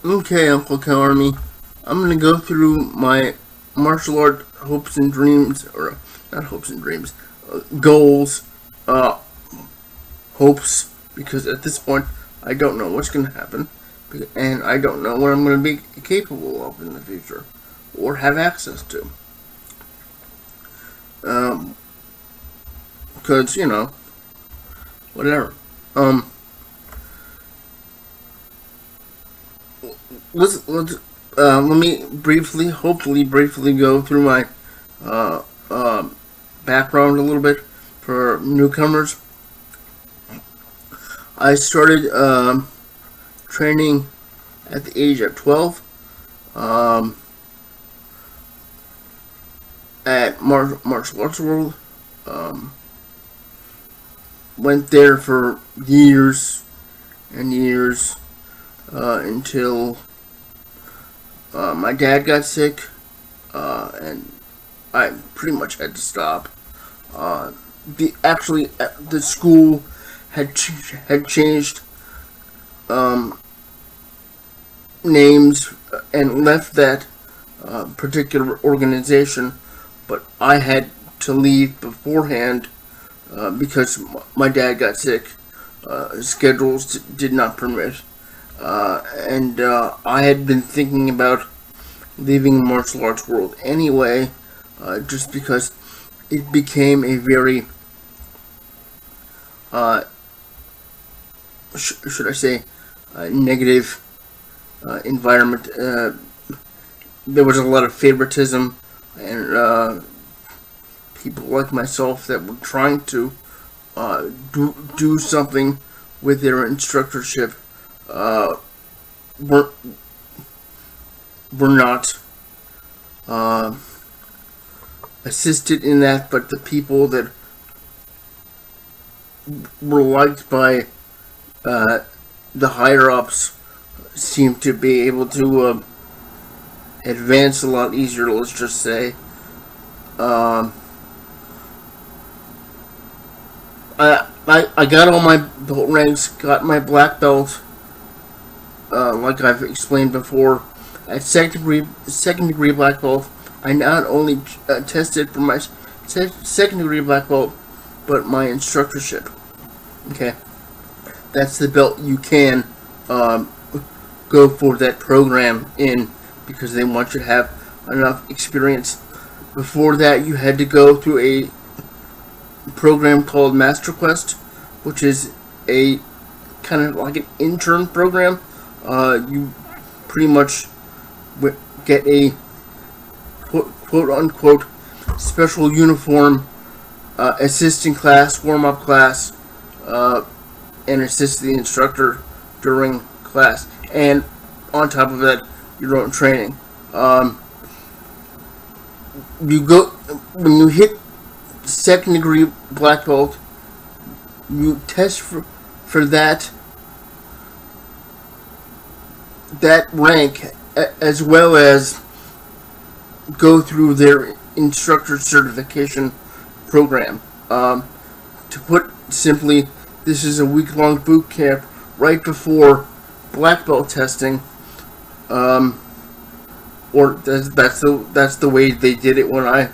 Okay, Uncle Cow Army, I'm gonna go through my martial art hopes and dreams, or not hopes and dreams, goals, uh, hopes, because at this point I don't know what's gonna happen, and I don't know what I'm gonna be capable of in the future, or have access to. Um, because whatever. Um, let me hopefully briefly go through my uh, uh, background a little bit for newcomers. I started training at the age of 12 um, at Martial Arts World. Um, Went there for years and years until my dad got sick, and I pretty much had to stop. The school had changed um, names and left that particular organization, but I had to leave beforehand because my dad got sick. Schedules did not permit, and I had been thinking about leaving martial arts world anyway, just because it became a very uh, should I say negative environment. There was a lot of favoritism and people like myself that were trying to do something with their instructorship uh, were were not uh, assisted in that, but the people that were liked by uh, the higher ups seemed to be able to advance a lot easier. Let's just say. Um, I got all my belt ranks, got my black belt, like I've explained before. At second degree black belt, I not only tested for my second degree black belt, but my instructorship. Okay, that's the belt you can um, go for that program in, because they want you to have enough experience. Before that, you had to go through a program called Master Quest, which is a kind of like an intern program. You pretty much get a quote unquote special uniform, assisting class, warm up class, and assist the instructor during class. And on top of that, your own training. You go when you hit second degree black belt. You test for that rank, as well as go through their instructor certification program. To put simply, this is a week-long boot camp right before black belt testing. Or that's the way they did it when I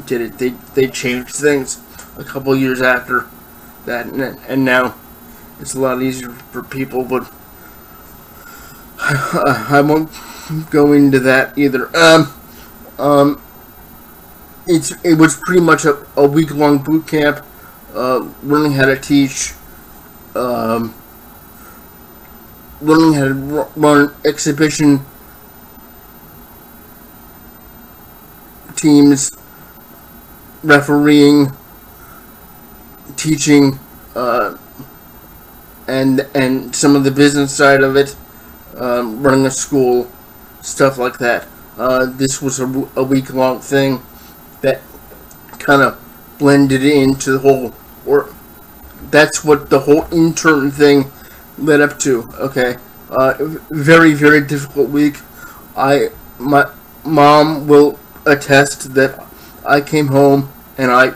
did it. They changed things a couple years after that, and now it's a lot easier for people. But I won't go into that either. It was pretty much a week long boot camp, learning how to teach, learning how to run exhibition teams, refereeing, teaching, and some of the business side of it, running a school, stuff like that. This was a week long thing that kind of blended into the whole, or that's what the whole intern thing led up to. Okay, very very difficult week. My mom will attest that I came home and I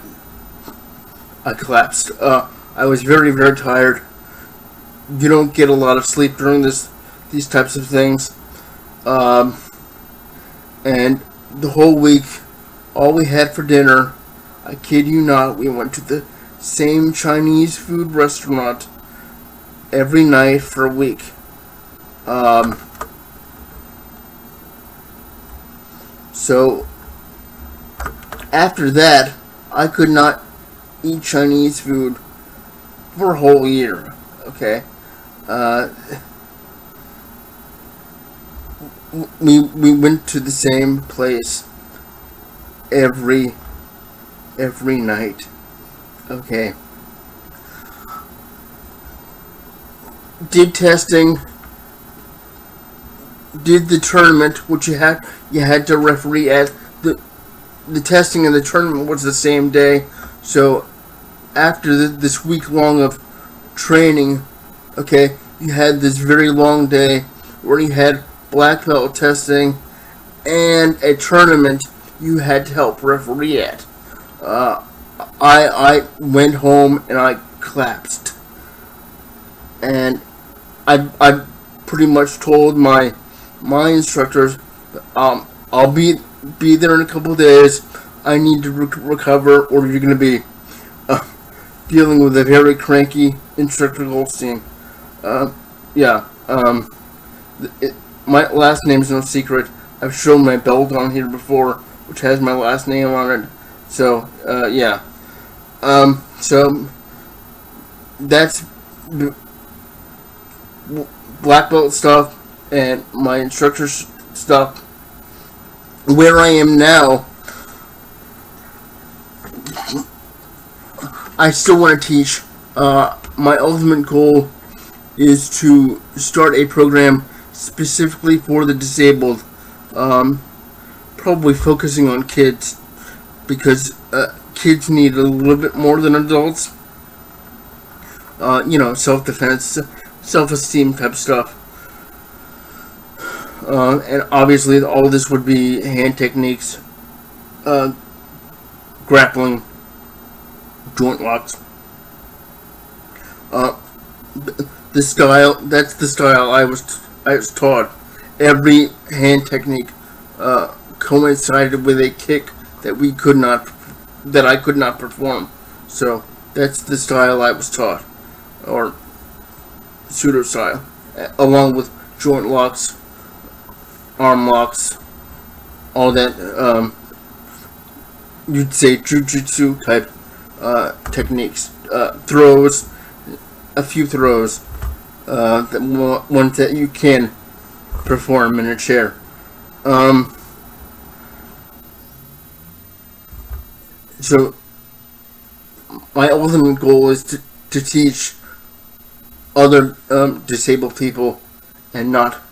collapsed. I was very very tired. You don't get a lot of sleep during these types of things. And the whole week, all we had for dinner, I kid you not, we went to the same Chinese food restaurant every night for a week. So after that, I could not eat Chinese food for a whole year. Okay, we went to the same place every night. Okay, did testing, did the tournament, which you had to referee at. The testing and the tournament was the same day. So after this week long of training, okay, you had this very long day where you had black belt testing and a tournament you had to help referee at. I went home and I collapsed, and I pretty much told my instructors, I'll be there in a couple of days. I need to recover, or you're going to be dealing with a very cranky instructor Goldstein. My last name's no secret. I've shown my belt on here before, which has my last name on it. So, so that's black belt stuff and my instructor's stuff. Where I am now, I still want to teach. My ultimate goal is to start a program specifically for the disabled, probably focusing on kids, because kids need a little bit more than adults. Self-defense, self-esteem type stuff. And obviously all this would be hand techniques, grappling, joint locks. That's the style I was taught. Every hand technique coincided with a kick that I could not perform. So that's the style I was taught, or pseudo style, along with joint locks, arm locks, all that. You'd say jujitsu type techniques, throws, a few throws, the ones that you can perform in a chair. So my ultimate goal is to teach other disabled people, and not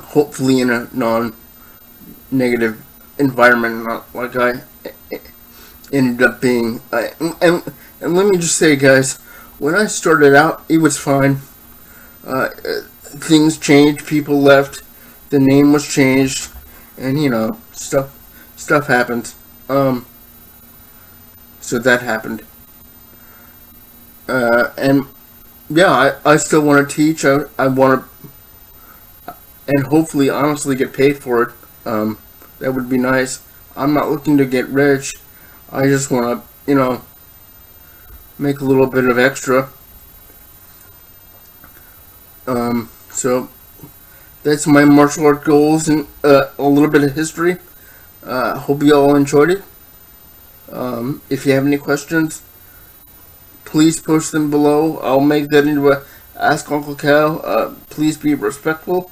hopefully in a non-negative environment, not like I ended up being. And let me just say, guys, when I started out, it was fine. Things changed, people left, the name was changed, and stuff happened. So that happened. And yeah, I still want to teach. I want to, and hopefully honestly get paid for it. That would be nice. I'm not looking to get rich. I just want to, make a little bit of extra. So that's my martial art goals and a little bit of history. Hope you all enjoyed it. If you have any questions, please post them below. I'll make that into a Ask Uncle Cow. Please be respectful.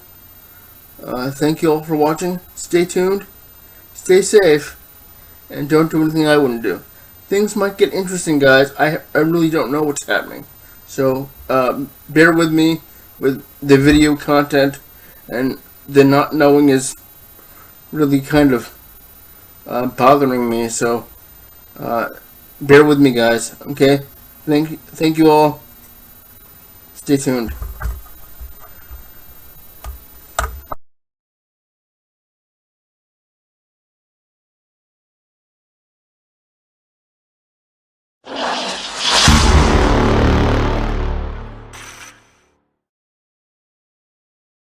Thank you all for watching. Stay tuned. Stay safe. And don't do anything I wouldn't do. Things might get interesting, guys. I really don't know what's happening. So, bear with me with the video content. And the not knowing is really kind of bothering me. So, bear with me, guys. Okay? Thank you all. Stay tuned.